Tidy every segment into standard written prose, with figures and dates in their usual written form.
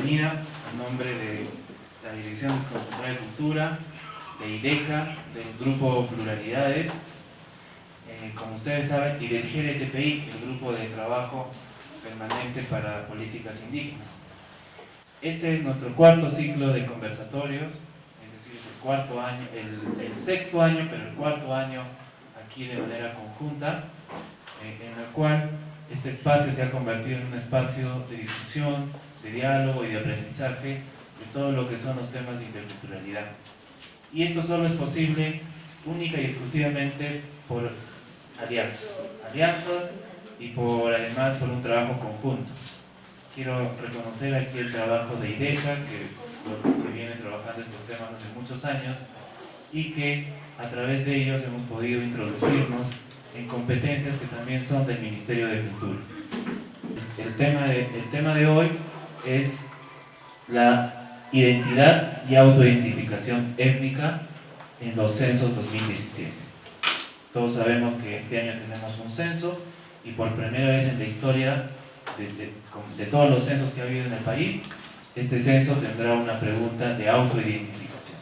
bienvenida en nombre de la Dirección Desconcentrada de Cultura, de IDECA, del Grupo Pluralidades, como ustedes saben, y del GLTPI, el Grupo de Trabajo Permanente para Políticas Indígenas. Este es nuestro cuarto ciclo de conversatorios, es decir, es el cuarto año, el sexto año, pero el cuarto año aquí de manera conjunta, en el cual este espacio se ha convertido en un espacio de discusión, de diálogo y de aprendizaje de todo lo que son los temas de interculturalidad. Y esto solo es posible única y exclusivamente por alianzas y además por un trabajo conjunto. Quiero reconocer aquí el trabajo de IDECA, que viene trabajando estos temas hace muchos años y que a través de ellos hemos podido introducirnos en competencias que también son del Ministerio de Cultura. El tema de hoy es la identidad y autoidentificación étnica en los censos 2017. Todos sabemos que este año tenemos un censo y por primera vez en la historia de todos los censos que ha habido en el país, este censo tendrá una pregunta de autoidentificación.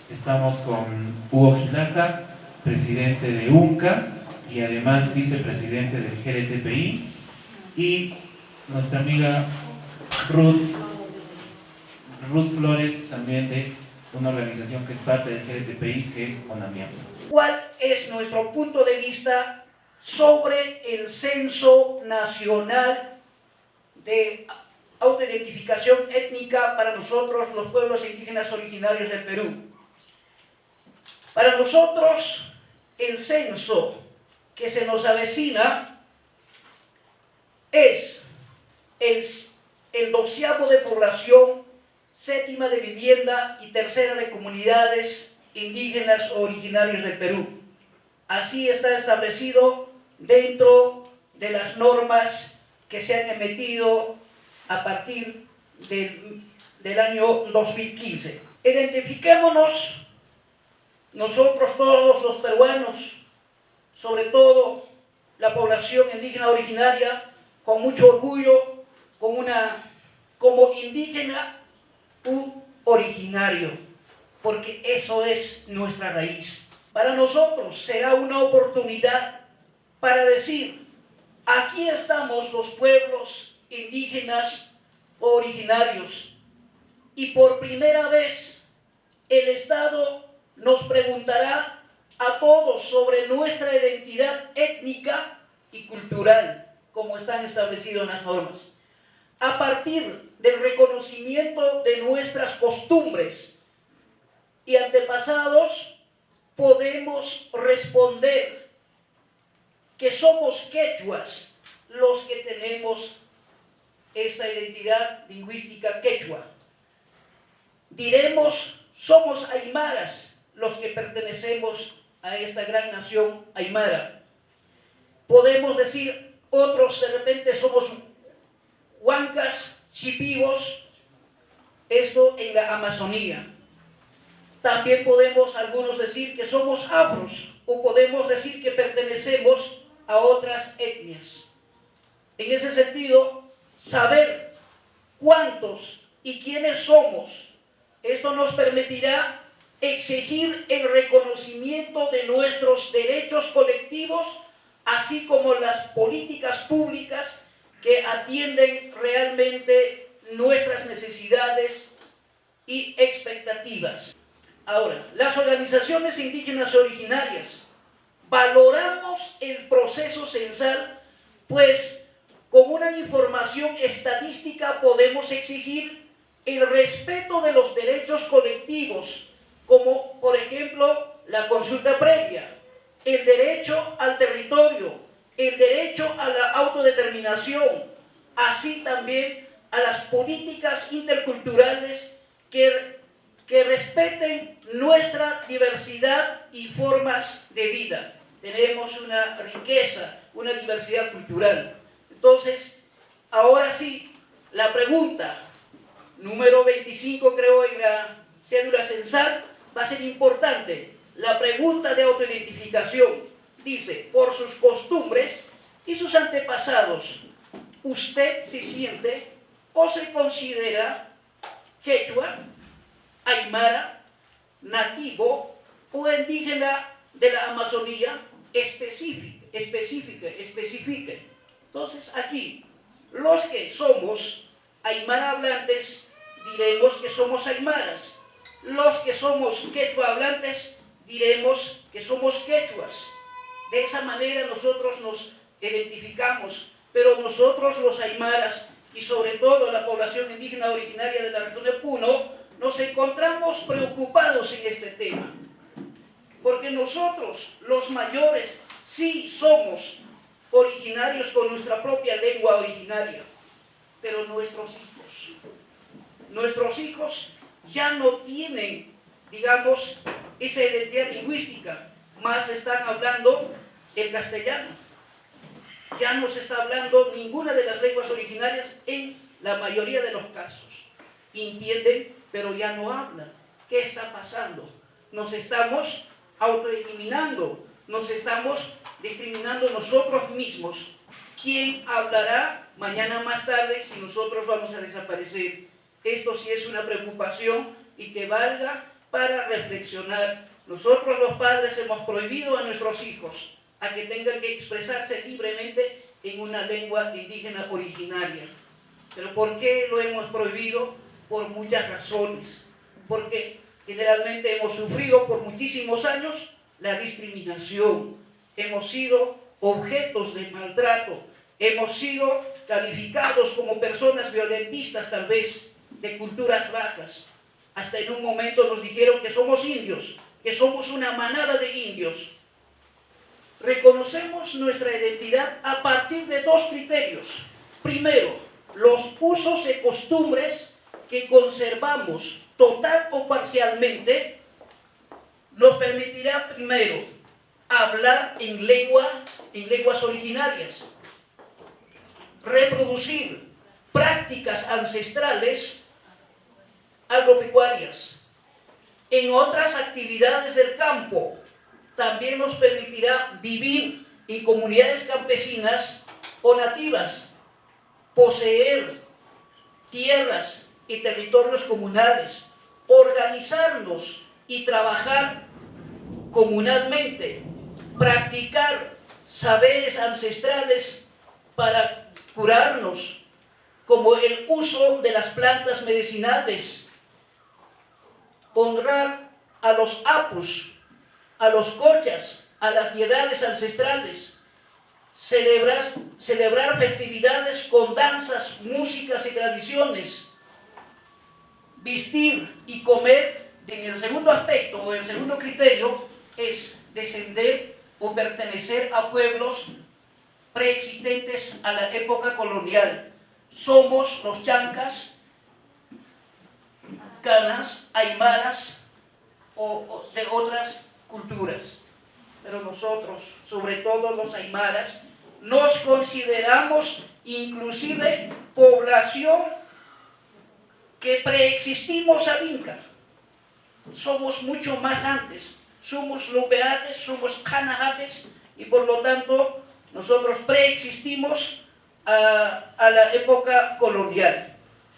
Estamos con Hugo Gilaca, presidente de UNCA y además vicepresidente del GLTPI, y nuestra amiga Ruth Flores, también de una organización que es parte del GLTPI, que es ONAMIAM. ¿Cuál es nuestro punto de vista sobre el Censo Nacional de Autoidentificación Étnica para nosotros, los pueblos indígenas originarios del Perú? Para nosotros, el censo que se nos avecina es el 12º de población, 7ª de vivienda y 3ª de comunidades indígenas o originarios del Perú. Así está establecido dentro de las normas que se han emitido a partir del año 2015. Identifiquémonos nosotros todos los peruanos, sobre todo la población indígena originaria, con mucho orgullo, como indígena u originario, porque eso es nuestra raíz. Para nosotros será una oportunidad para decir: aquí estamos los pueblos indígenas o originarios, y por primera vez el Estado nos preguntará a todos sobre nuestra identidad étnica y cultural, como están establecidos en las normas. A partir del reconocimiento de nuestras costumbres y antepasados, podemos responder que somos quechuas los que tenemos esta identidad lingüística quechua. Diremos: somos aymaras los que pertenecemos a esta gran nación aymara. Podemos decir otros, de repente somos huancas, chipivos, esto en la Amazonía. También podemos algunos decir que somos afros, o podemos decir que pertenecemos a otras etnias. En ese sentido, saber cuántos y quiénes somos, esto nos permitirá exigir el reconocimiento de nuestros derechos colectivos, así como las políticas públicas que atienden realmente nuestras necesidades y expectativas. Ahora, las organizaciones indígenas originarias valoramos el proceso censal, pues con una información estadística podemos exigir el respeto de los derechos colectivos, como por ejemplo la consulta previa, el derecho al territorio, el derecho a la autodeterminación, así también a las políticas interculturales que respeten nuestra diversidad y formas de vida. Tenemos una riqueza, una diversidad cultural. Entonces, ahora sí, la pregunta número 25, creo, en la cédula censal, va a ser importante. La pregunta de autoidentificación dice: por sus costumbres y sus antepasados, ¿usted se siente o se considera quechua, aymara, nativo o indígena de la Amazonía, especifique. Entonces aquí, los que somos aymara hablantes, diremos que somos aymaras. Los que somos quechua hablantes, diremos que somos quechuas. De esa manera nosotros nos identificamos, pero nosotros los aymaras y sobre todo la población indígena originaria de la región de Puno, nos encontramos preocupados en este tema. Porque nosotros, los mayores, sí somos originarios con nuestra propia lengua originaria, pero nuestros hijos ya no tienen, digamos, esa identidad lingüística, más están hablando el castellano. Ya no se está hablando ninguna de las lenguas originarias en la mayoría de los casos. Entienden, pero ya no hablan. ¿Qué está pasando? Nos estamos autoeliminando, nos estamos discriminando nosotros mismos. ¿Quién hablará mañana más tarde si nosotros vamos a desaparecer? Esto sí es una preocupación y que valga para reflexionar. Nosotros los padres hemos prohibido a nuestros hijos a que tengan que expresarse libremente en una lengua indígena originaria. ¿Pero por qué lo hemos prohibido? Por muchas razones. Porque generalmente hemos sufrido por muchísimos años la discriminación. Hemos sido objetos de maltrato. Hemos sido calificados como personas violentistas, tal vez, de culturas bajas. Hasta en un momento nos dijeron que somos indios, que somos una manada de indios. Reconocemos nuestra identidad a partir de dos criterios. Primero, los usos y costumbres que conservamos total o parcialmente nos permitirá primero hablar en lenguas originarias, reproducir prácticas ancestrales agropecuarias. En otras actividades del campo también nos permitirá vivir en comunidades campesinas o nativas, poseer tierras y territorios comunales, organizarnos y trabajar comunalmente, practicar saberes ancestrales para curarnos, como el uso de las plantas medicinales, honrar a los apus, a los cochas, a las deidades ancestrales, celebrar festividades con danzas, músicas y tradiciones, vestir y comer. En el segundo aspecto o el segundo criterio es descender o pertenecer a pueblos preexistentes a la época colonial. Somos los chancas, canas, aymaras o de otras culturas. Pero nosotros, sobre todo los aymaras, nos consideramos inclusive población que preexistimos al Inca. Somos mucho más antes. Somos lubeates, somos canahates y por lo tanto nosotros preexistimos a la época colonial.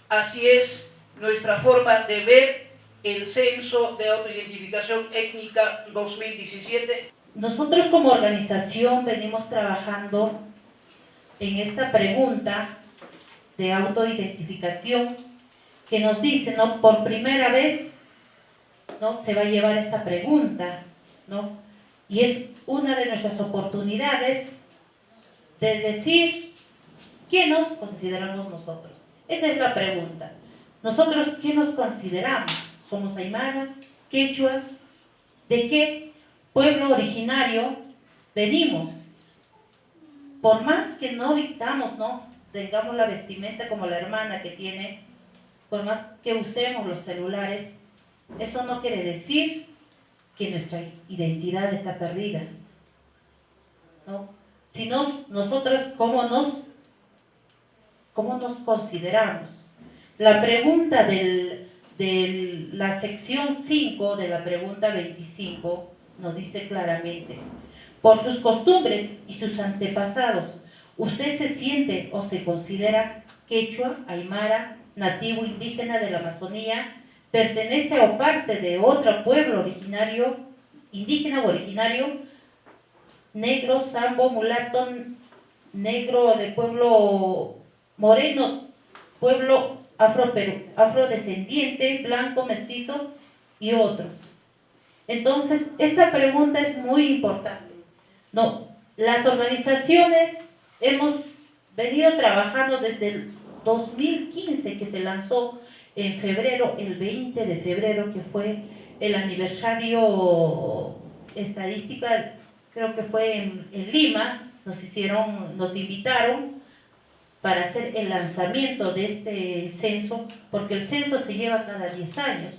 Así es nuestra forma de ver el Censo de Autoidentificación Étnica 2017. Nosotros como organización venimos trabajando en esta pregunta de autoidentificación que nos dice, ¿no? Por primera vez, ¿no? Se va a llevar esta pregunta, ¿no? Y es una de nuestras oportunidades de decir ¿qué nos consideramos nosotros? Esa es la pregunta. ¿Nosotros qué nos consideramos? ¿Somos aymaras, quechuas? ¿De qué pueblo originario venimos? Por más que no dictamos, ¿no? Tengamos la vestimenta como la hermana que tiene, por más que usemos los celulares, eso no quiere decir que nuestra identidad está perdida, ¿no? Si nosotros, ¿cómo nos consideramos? La pregunta de la sección 5 de la pregunta 25 nos dice claramente: por sus costumbres y sus antepasados, ¿usted se siente o se considera quechua, aymara, nativo indígena de la Amazonía, pertenece o parte de otro pueblo originario, indígena o originario, negro, sambo, mulato, negro de pueblo moreno, pueblo afrodescendiente, blanco, mestizo y otros. Entonces, esta pregunta es muy importante. No, las organizaciones hemos venido trabajando desde el 2015, que se lanzó en febrero, el 20 de febrero, que fue el aniversario estadística, creo que fue en Lima, nos invitaron para hacer el lanzamiento de este censo, porque el censo se lleva cada 10 años.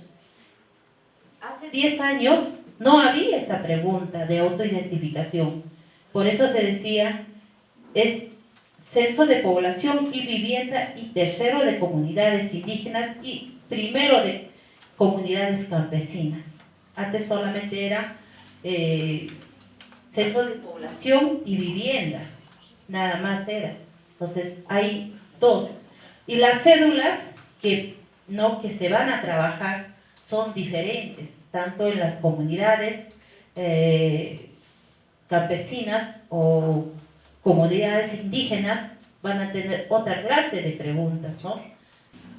Hace 10 años no había esta pregunta de autoidentificación, por eso se decía, es censo de población y vivienda, y tercero de comunidades indígenas, y primero de comunidades campesinas. Antes solamente era censo de población y vivienda, nada más era. Entonces hay dos. Y las cédulas que se van a trabajar son diferentes, tanto en las comunidades campesinas o comunidades indígenas van a tener otra clase de preguntas, ¿no?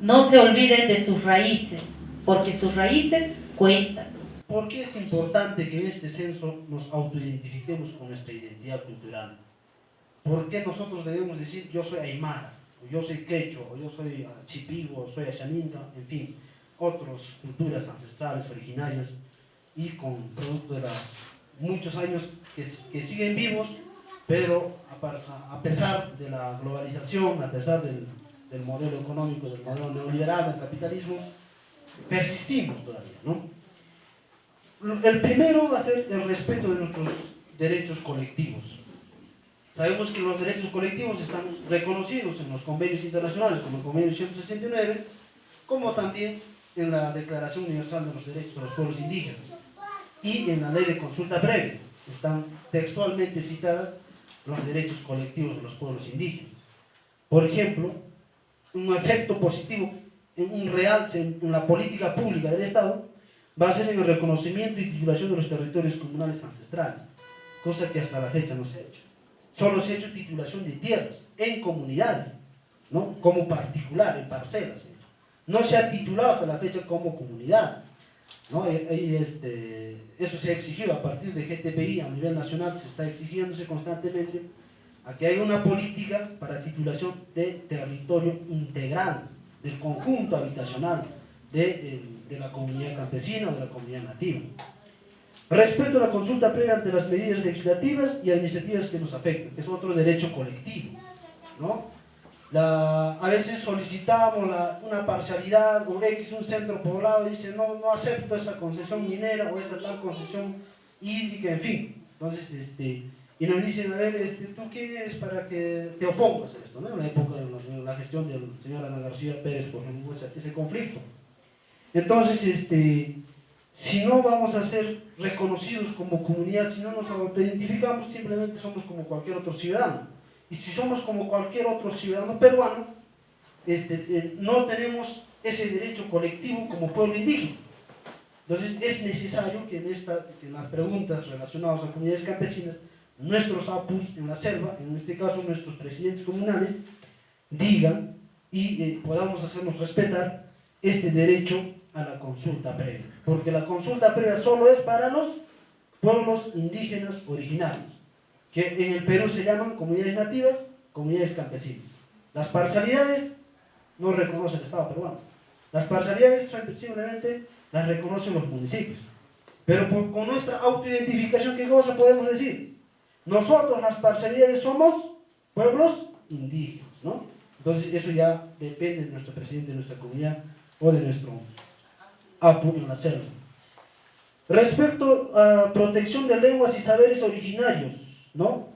No se olviden de sus raíces, porque sus raíces cuentan. ¿Por qué es importante que en este censo nos autoidentifiquemos con nuestra identidad cultural? ¿Por qué nosotros debemos decir yo soy aymara, o yo soy quechua, o yo soy chipigo, o soy ashaninga, en fin, otras culturas ancestrales, originarios, y con producto de los muchos años que siguen vivos, pero a pesar de la globalización, a pesar del modelo económico, del modelo neoliberal, del capitalismo, persistimos todavía, ¿no? El primero va a ser el respeto de nuestros derechos colectivos. Sabemos que los derechos colectivos están reconocidos en los convenios internacionales, como el convenio 169, como también en la Declaración Universal de los Derechos de los Pueblos Indígenas y en la Ley de Consulta Previa. Están textualmente citadas los derechos colectivos de los pueblos indígenas. Por ejemplo, un efecto positivo, un realce en la política pública del Estado va a ser en el reconocimiento y titulación de los territorios comunales ancestrales, cosa que hasta la fecha no se ha hecho. Solo se ha hecho titulación de tierras en comunidades, ¿no? Como particular, en parcelas. No se ha titulado hasta la fecha como comunidad, ¿no? Eso se ha exigido a partir de GTPI a nivel nacional, se está exigiéndose constantemente a que haya una política para titulación de territorio integral, del conjunto habitacional de la comunidad campesina o de la comunidad nativa. Respeto a la consulta previa ante las medidas legislativas y administrativas que nos afectan, que es otro derecho colectivo, ¿no? A veces solicitamos una parcialidad o X, un centro poblado, y dice no acepto esa concesión minera o esa tal concesión hídrica, en fin. Entonces, y nos dicen, a ver, ¿tú quién eres para que te opongas a esto? ¿No? En la época de la gestión del señor Ana García Pérez, por ejemplo, ese conflicto. Entonces, si no vamos a ser reconocidos como comunidad, si no nos autoidentificamos, simplemente somos como cualquier otro ciudadano. Y si somos como cualquier otro ciudadano peruano, no tenemos ese derecho colectivo como pueblo indígena. Entonces es necesario que en las preguntas relacionadas a comunidades campesinas, nuestros apus en la selva, en este caso nuestros presidentes comunales, digan y podamos hacernos respetar este derecho a la consulta previa. Porque la consulta previa solo es para los pueblos indígenas originarios, que en el Perú se llaman comunidades nativas, comunidades campesinas. Las parcialidades no reconoce el Estado peruano. Las parcialidades simplemente las reconocen los municipios. Pero con nuestra autoidentificación, ¿qué cosa podemos decir? Nosotros, las parcialidades, somos pueblos indígenas, ¿no? Entonces eso ya depende de nuestro presidente, de nuestra comunidad o de nuestro APU en la selva. Respecto a protección de lenguas y saberes originarios, ¿no?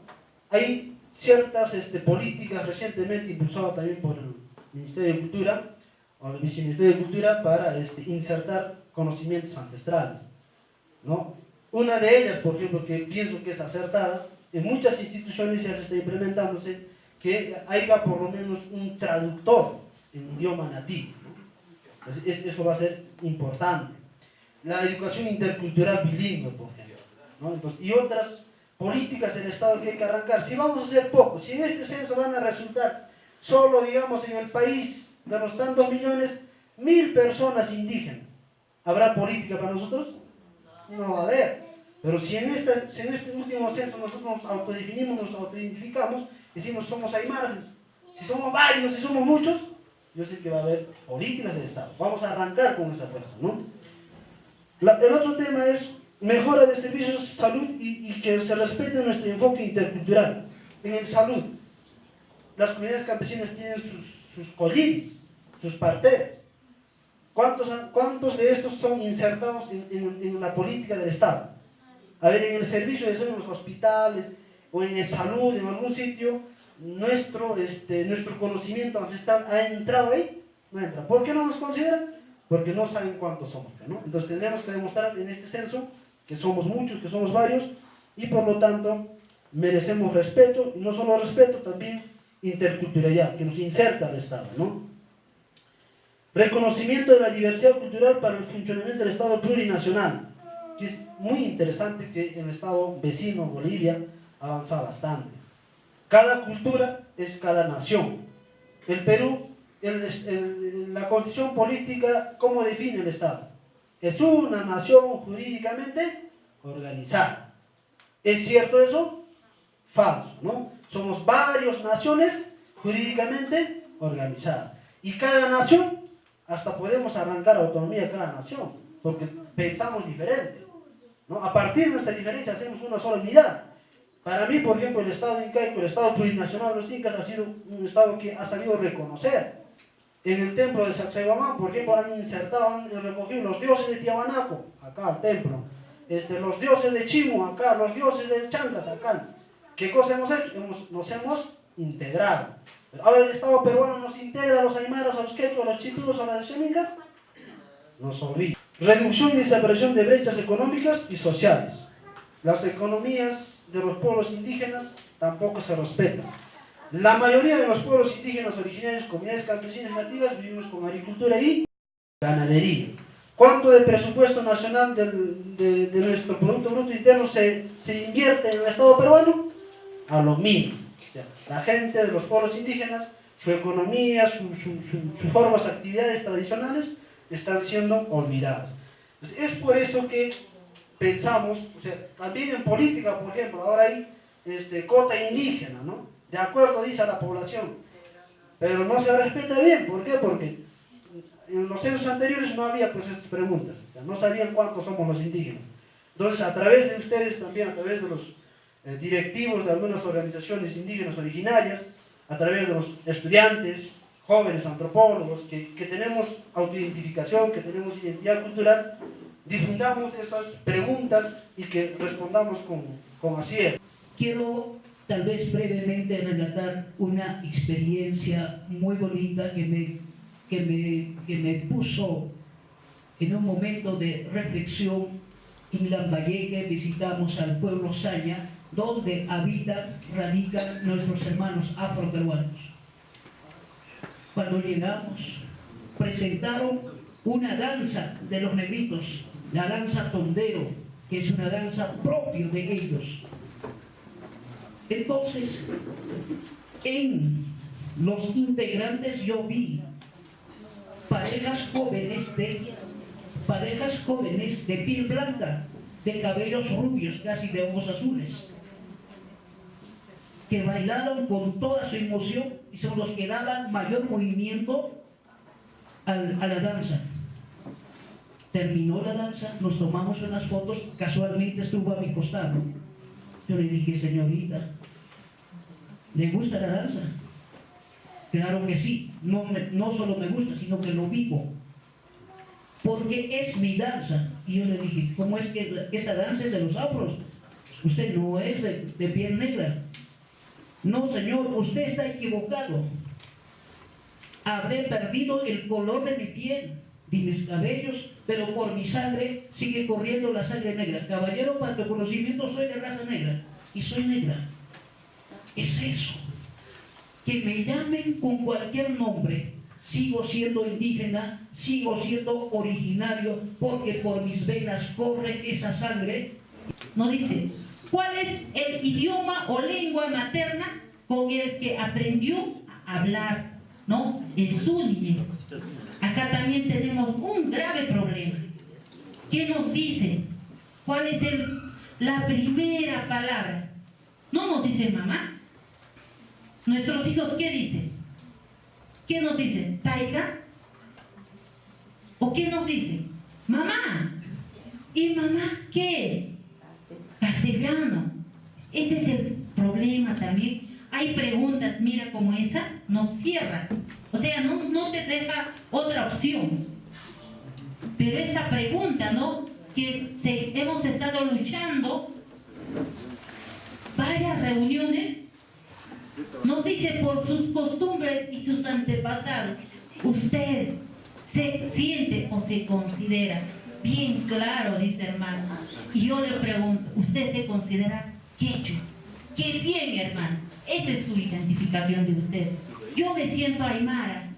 Hay ciertas políticas recientemente impulsadas también por el Ministerio de Cultura o el Viceministerio de Cultura para insertar conocimientos ancestrales, ¿no? Una de ellas, por ejemplo, que pienso que es acertada, en muchas instituciones ya se está implementándose, que haya por lo menos un traductor en idioma nativo, ¿no? Entonces, eso va a ser importante. La educación intercultural bilingüe, por ejemplo, ¿no? Entonces, y otras políticas del Estado que hay que arrancar. Si vamos a hacer poco, si en este censo van a resultar solo, digamos, en el país de los tantos millones, 1000 personas indígenas, ¿habrá política para nosotros? No va a haber. Pero si en este último censo nosotros nos autodefinimos, nos autoidentificamos, decimos somos aymaras, si somos varios, si somos muchos, yo sé que va a haber políticas del Estado. Vamos a arrancar con esa fuerza, ¿no? El otro tema es mejora de servicios de salud y que se respete nuestro enfoque intercultural. En el salud, las comunidades campesinas tienen sus colliris, sus parteras. ¿Cuántos de estos son insertados en la política del Estado? A ver, en el servicio de salud, en los hospitales, o en el salud, en algún sitio, nuestro conocimiento ancestral ha entrado ahí, no entra. ¿Por qué no nos consideran? Porque no saben cuántos somos, ¿no? Entonces tendremos que demostrar en este censo que somos muchos, que somos varios, y por lo tanto merecemos respeto, y no solo respeto, también interculturalidad, que nos inserta al Estado, ¿no? Reconocimiento de la diversidad cultural para el funcionamiento del Estado plurinacional, que es muy interesante que el Estado vecino, Bolivia, avanza bastante. Cada cultura es cada nación. El Perú, la constitución política, ¿cómo define el Estado? Es una nación jurídicamente organizada. ¿Es cierto eso? Falso, ¿no? Somos varias naciones jurídicamente organizadas. Y cada nación, hasta podemos arrancar autonomía a cada nación, porque pensamos diferente, ¿no? A partir de nuestra diferencia hacemos una sola unidad. Para mí, por ejemplo, el Estado incaico, el Estado plurinacional de los incas ha sido un Estado que ha sabido reconocer. En el templo de Sacsayhuamán, por ejemplo, han insertado, han recogido los dioses de Tiahuanaco, acá al templo, los dioses de Chimu, acá, los dioses de Chancas, acá. ¿Qué cosa hemos hecho? Nos hemos integrado. Ahora el Estado peruano nos integra a los aymaras, a los quechuas, a los chipúes, a las xenicas, nos olvida. Reducción y desaparición de brechas económicas y sociales. Las economías de los pueblos indígenas tampoco se respetan. La mayoría de los pueblos indígenas originarios, comunidades campesinas nativas, vivimos con agricultura y ganadería. ¿Cuánto del presupuesto nacional de nuestro Producto Bruto Interno se invierte en el Estado peruano? A lo mínimo. O sea, la gente de los pueblos indígenas, su economía, sus formas, actividades tradicionales están siendo olvidadas. Entonces, es por eso que pensamos, o sea, también en política, por ejemplo, ahora hay cota indígena, ¿no? De acuerdo, dice a la población, pero no se respeta bien. ¿Por qué? Porque en los censos anteriores no había pues estas preguntas, o sea, no sabían cuántos somos los indígenas. Entonces, a través de ustedes también, a través de los directivos de algunas organizaciones indígenas originarias, a través de los estudiantes, jóvenes antropólogos, que tenemos autoidentificación, que tenemos identidad cultural, difundamos esas preguntas y que respondamos con acierto. Quiero tal vez brevemente relatar una experiencia muy bonita que me puso en un momento de reflexión. En Lambayeque visitamos al pueblo Saña, donde radican nuestros hermanos afroperuanos. Cuando llegamos, presentaron una danza de los negritos, la danza tondero, que es una danza propia de ellos. Entonces, en los integrantes yo vi parejas jóvenes de piel blanca, de cabellos rubios, casi de ojos azules, que bailaron con toda su emoción y son los que daban mayor movimiento a la danza. Terminó la danza, nos tomamos unas fotos, casualmente estuvo a mi costado. Yo le dije, señorita, ¿le gusta la danza? Claro que sí, no solo me gusta, sino que lo vivo, porque es mi danza. Y yo le dije, ¿cómo es que esta danza es de los afros? Usted no es de piel negra. No, señor, usted está equivocado. Habré perdido el color de mi piel, de mis cabellos, pero por mi sangre sigue corriendo la sangre negra. Caballero, para tu conocimiento, soy de raza negra y soy negra. Es eso. que me llamen con cualquier nombre, sigo siendo indígena, sigo siendo originario, porque por mis venas corre esa sangre. Nos dice, ¿cuál es el idioma o lengua materna con el que aprendió a hablar, ¿no?, en su niñez? Acá también tenemos un grave problema. ¿Qué nos dice? ¿Cuál es la primera palabra? No nos dice mamá. Nuestros hijos, ¿qué dicen? ¿Qué nos dicen? ¿Taiga? ¿O qué nos dicen? Mamá. ¿Y mamá qué es? Castellano. Ese es el problema también. Hay preguntas, mira, como esa, nos cierra. O sea, no te deja otra opción. Pero esta pregunta, ¿no?, que hemos estado luchando varias reuniones, nos dice por sus costumbres y sus antepasados, ¿usted se siente o se considera? Bien claro, dice hermano. Y yo le pregunto, ¿usted se considera quechua? ¡Qué bien, hermano! Esa es su identificación de usted. Yo me siento aymara.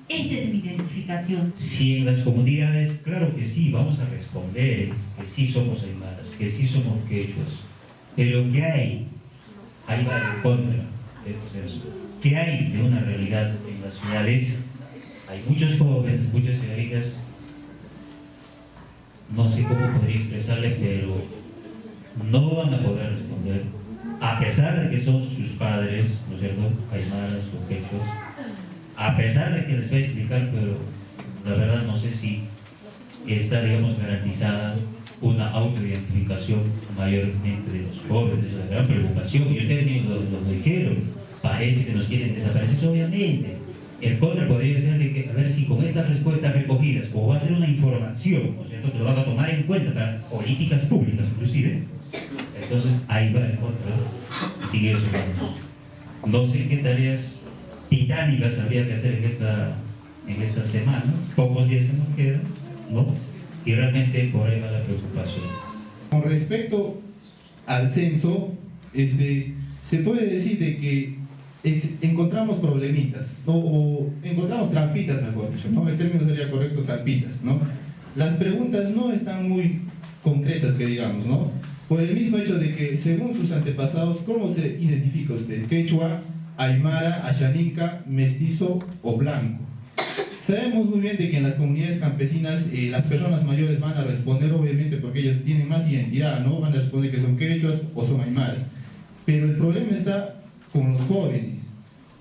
Esa es mi identificación. Si en las comunidades, claro que sí, vamos a responder que sí somos aymaras, que sí somos quechuas. Pero ¿qué hay? Ahí va en contra de este censo. ¿Qué hay de una realidad en las ciudades? Hay muchos jóvenes, muchas señoritas, no sé cómo podría expresarles, pero no van a poder responder, a pesar de que son sus padres, ¿no es cierto?, aymaras o quechuas, a pesar de que les voy a explicar, pero la verdad no sé si está, digamos, garantizada una autoidentificación mayormente de los jóvenes. Es la gran preocupación, y ustedes mismos lo dijeron, parece que nos quieren desaparecer. Obviamente, el contra podría ser de que, a ver si con estas respuestas recogidas, como va a ser una información, ¿no es cierto?, que lo van a tomar en cuenta para políticas públicas inclusive, entonces ahí va el contra, sigue eso, vamos. No sé qué tareas titánicas habría que hacer en esta semana, pocos días que nos quedan, ¿no? Y realmente por ahí va la preocupación. Con respecto al censo, se puede decir de que encontramos problemitas, ¿no?, o encontramos trampitas, mejor dicho, ¿no? El término sería correcto, trampitas, ¿no? Las preguntas no están muy concretas, que digamos, ¿no? Por el mismo hecho de que, según sus antepasados, ¿cómo se identifica usted? ¿Quechua, aymara, ashaninka, mestizo o blanco? Sabemos muy bien de que en las comunidades campesinas las personas mayores van a responder, obviamente, porque ellos tienen más identidad, ¿no? Van a responder que son quechuas o son aymaras. Pero el problema está con los jóvenes.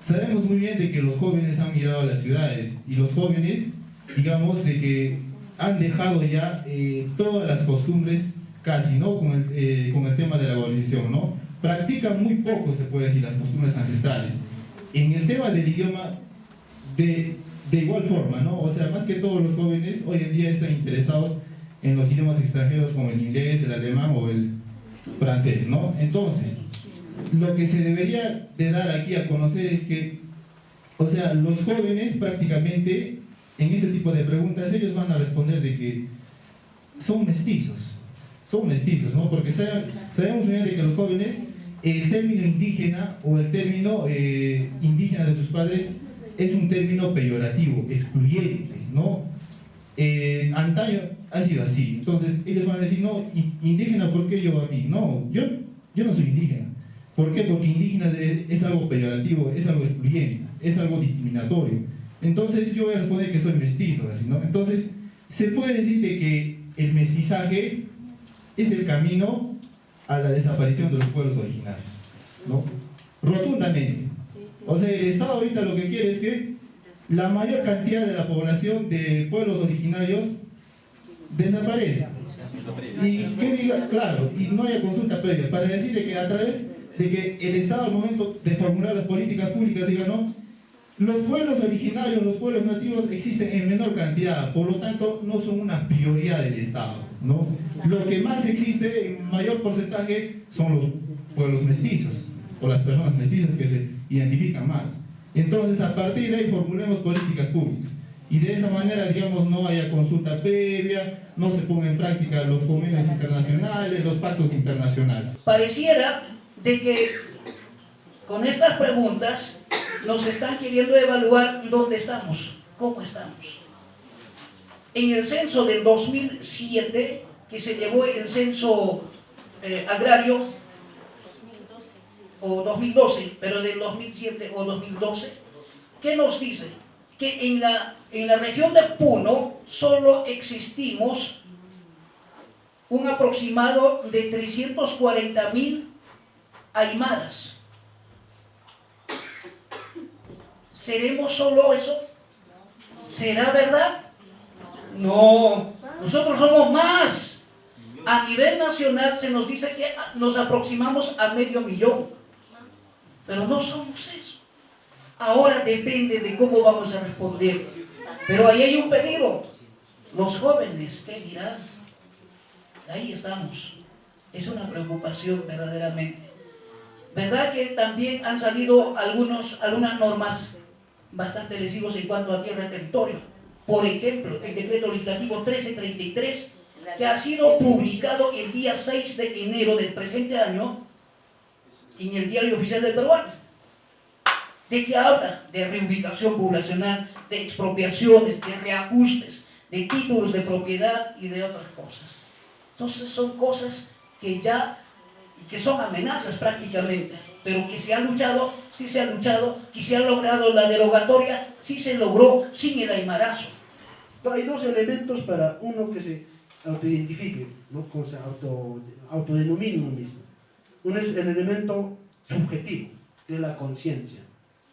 Sabemos muy bien de que los jóvenes han migrado a las ciudades, y los jóvenes, digamos, de que han dejado ya todas las costumbres, casi, ¿no?, con el tema de la globalización, ¿no? Practican muy poco, se puede decir, las costumbres ancestrales. En el tema del idioma, de igual forma, ¿no? O sea, más que todos los jóvenes hoy en día están interesados en los idiomas extranjeros como el inglés, el alemán o el francés, ¿no? Entonces, lo que se debería de dar aquí a conocer es que, o sea, los jóvenes prácticamente en este tipo de preguntas ellos van a responder de que son mestizos, ¿no? Porque sabemos muy bien de que los jóvenes, el término indígena o el término indígena de sus padres es un término peyorativo, excluyente, ¿no? Antaño ha sido así. Entonces ellos van a decir, no, indígena, ¿por qué yo a mí? No, yo no soy indígena. ¿Por qué? Porque indígena es algo peyorativo, es algo excluyente, es algo discriminatorio. Entonces yo voy a responder que soy mestizo, así, ¿no? Entonces se puede decir de que el mestizaje es el camino a la desaparición de los pueblos originarios, ¿no? Rotundamente. O sea, el Estado ahorita lo que quiere es que la mayor cantidad de la población de pueblos originarios desaparezca. Y que diga, claro, y no haya consulta previa, para decir de que a través de que el Estado al momento de formular las políticas públicas diga, no, los pueblos originarios, los pueblos nativos existen en menor cantidad, por lo tanto no son una prioridad del Estado, ¿no? Lo que más existe en mayor porcentaje son los pueblos mestizos, o las personas mestizas que se identifican más. Entonces, a partir de ahí formulemos políticas públicas, y de esa manera, digamos, no haya consulta previa, no se pongan en práctica los convenios internacionales, los pactos internacionales. Pareciera de que con estas preguntas nos están queriendo evaluar dónde estamos, cómo estamos. En el censo del 2007, que se llevó el censo agrario, o 2012, pero del 2007 o 2012, ¿qué nos dice? Que en la región de Puno solo existimos un aproximado de 340.000 aymaras. ¿Seremos solo eso? ¿Será verdad? No, nosotros somos más. A nivel nacional se nos dice que nos aproximamos a 500.000, pero no somos eso. Ahora depende de cómo vamos a responder. Pero ahí hay un peligro. Los jóvenes, ¿qué dirán? Ahí estamos. Es una preocupación verdaderamente. ¿Verdad que también han salido algunas normas bastante lesivas en cuanto a tierra y territorio? Por ejemplo, el decreto legislativo 1333, que ha sido publicado el día 6 de enero del presente año en el Diario Oficial del Peruano, de que habla de reubicación poblacional, de expropiaciones, de reajustes, de títulos de propiedad y de otras cosas. Entonces son cosas que son amenazas prácticamente, pero que se ha luchado, sí se ha luchado, que se ha logrado la derogatoria, sí se logró sin el aymarazo. Hay dos elementos para uno que se autoidentifique, ¿no? Se autodenomine uno mismo. Uno es el elemento subjetivo, que es la conciencia.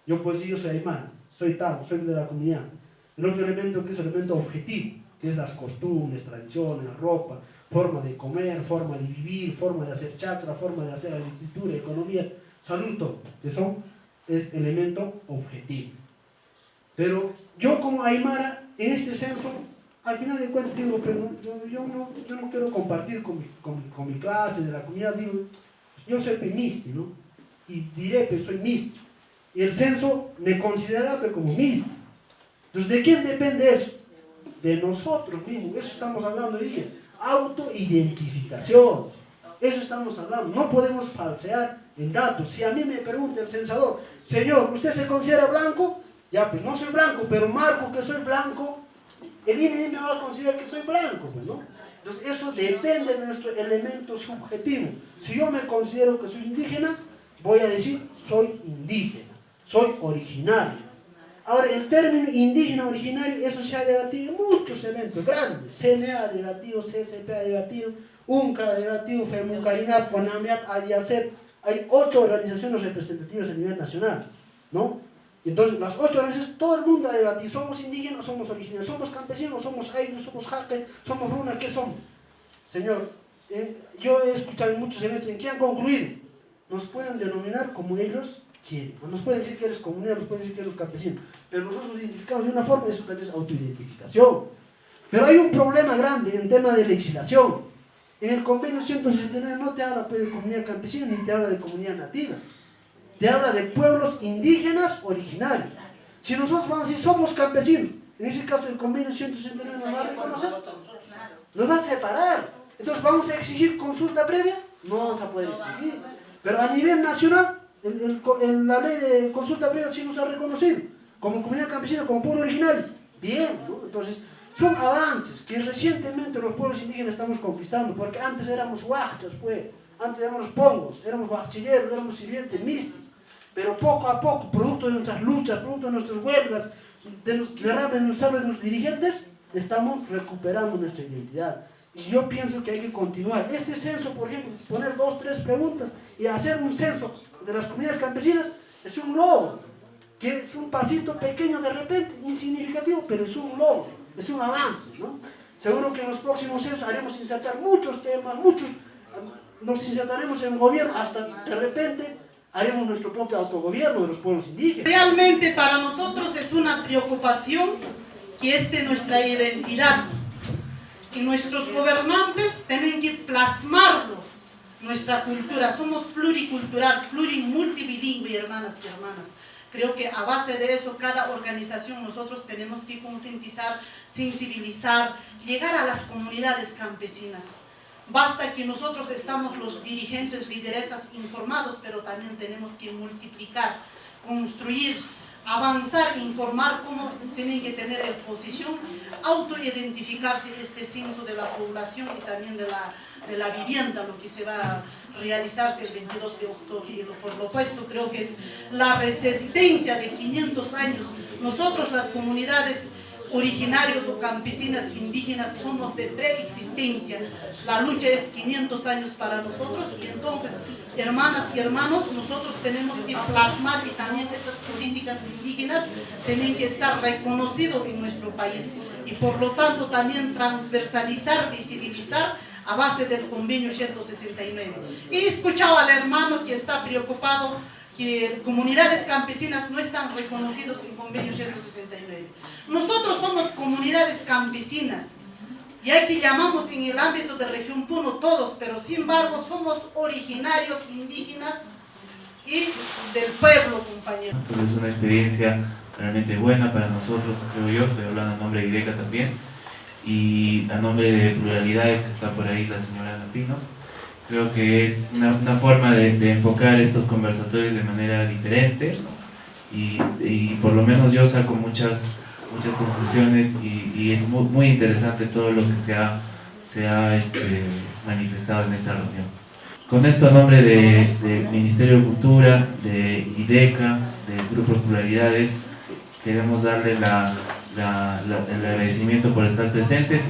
Yo pues yo soy aymara, soy tal, soy de la comunidad. El otro elemento que es el elemento objetivo, que es las costumbres, tradiciones, ropa, forma de comer, forma de vivir, forma de hacer chakra, forma de hacer agricultura, economía, salud, todo, que es elemento objetivo. Pero yo como aymara, en este censo, al final de cuentas digo, pero yo no quiero compartir con mi clase de la comunidad, digo, yo soy misti, ¿no? Y diré que soy misti. Y el censo me considera como misti. Entonces, ¿de quién depende eso? De nosotros mismos. Eso estamos hablando hoy día. Autoidentificación. Eso estamos hablando. No podemos falsear el dato. Si a mí me pregunta el censador, señor, ¿usted se considera blanco? Ya, pues no soy blanco, pero marco que soy blanco, el INE me va a considerar que soy blanco, pues, ¿no? Entonces, eso depende de nuestro elemento subjetivo. Si yo me considero que soy indígena, voy a decir, soy indígena, soy originario. Ahora, el término indígena originario, eso se ha debatido en muchos eventos grandes. CNA ha debatido, CSP ha debatido, UNCA ha debatido, FEMUNCARINAP, PONAMIAP, ADIACEP. Hay 8 organizaciones representativas a nivel nacional, ¿no? Entonces, las 8 organizaciones, todo el mundo ha debatido, somos indígenas, somos originarios, somos campesinos, somos ayllus, somos jaque, somos runa, ¿qué somos? Señor, yo he escuchado en muchos eventos en que han concluido, nos pueden denominar como ellos quieren, nos pueden decir que eres comunero, nos pueden decir que eres campesino, pero nosotros nos identificamos de una forma, eso también es autoidentificación. Pero hay un problema grande en tema de legislación. En el convenio 169 no te habla pues, de comunidad campesina ni te habla de comunidad nativa. Te habla de pueblos indígenas originarios. Si nosotros vamos a decir somos campesinos, en ese caso el convenio 169 nos va a reconocer, nos va a separar. Entonces vamos a exigir consulta previa, no vamos a poder exigir. Pero a nivel nacional, la ley de consulta previa sí nos ha reconocido, como comunidad campesina, como pueblo originario. Bien, ¿no? Entonces son avances que recientemente los pueblos indígenas estamos conquistando, porque antes éramos huachas, pues, antes éramos pongos, éramos bachilleros, éramos sirvientes místicos. Pero poco a poco, producto de nuestras luchas, producto de nuestras huelgas, de los derrames de nuestros dirigentes, estamos recuperando nuestra identidad. Y yo pienso que hay que continuar. Este censo, por ejemplo, poner 2, 3 preguntas y hacer un censo de las comunidades campesinas, es un logro, que es un pasito pequeño de repente, insignificativo, pero es un logro, es un avance, ¿no? Seguro que en los próximos censos haremos insertar muchos temas, nos insertaremos en el gobierno, hasta de repente haremos nuestro propio autogobierno de los pueblos indígenas. Realmente para nosotros es una preocupación que es de nuestra identidad. Y nuestros gobernantes tienen que plasmarlo, nuestra cultura. Somos pluricultural, multibilingüe, hermanas y hermanas. Creo que a base de eso, cada organización nosotros tenemos que concientizar, sensibilizar, llegar a las comunidades campesinas. Basta que nosotros estamos los dirigentes, lideresas informados, pero también tenemos que multiplicar, construir avanzar, informar cómo tienen que tener en posición, autoidentificarse este censo de la población y también de la vivienda, lo que se va a realizarse el 22 de octubre. Y por lo puesto creo que es la resistencia de 500 años. Nosotros las comunidades originarios o campesinas indígenas somos de preexistencia. La lucha es 500 años para nosotros y entonces, hermanas y hermanos, nosotros tenemos que plasmar y también estas políticas indígenas tienen que estar reconocidas en nuestro país y por lo tanto también transversalizar, visibilizar a base del convenio 169. He escuchado al hermano que está preocupado que comunidades campesinas no están reconocidos en convenio 169. Nosotros somos comunidades campesinas, ya que llamamos en el ámbito de región Puno todos, pero sin embargo somos originarios indígenas y del pueblo, compañeros. Entonces es una experiencia realmente buena para nosotros, creo yo, estoy hablando a nombre de IDECA también, y a nombre de Pluralidades, que está por ahí la señora Ana Pino. Creo que es una forma de enfocar estos conversatorios de manera diferente, ¿no? y por lo menos yo saco muchas conclusiones y es muy interesante todo lo que se ha manifestado en esta reunión. Con esto, a nombre del Ministerio de Cultura, de IDECA, del Grupo Pluralidades, queremos darle el agradecimiento por estar presentes.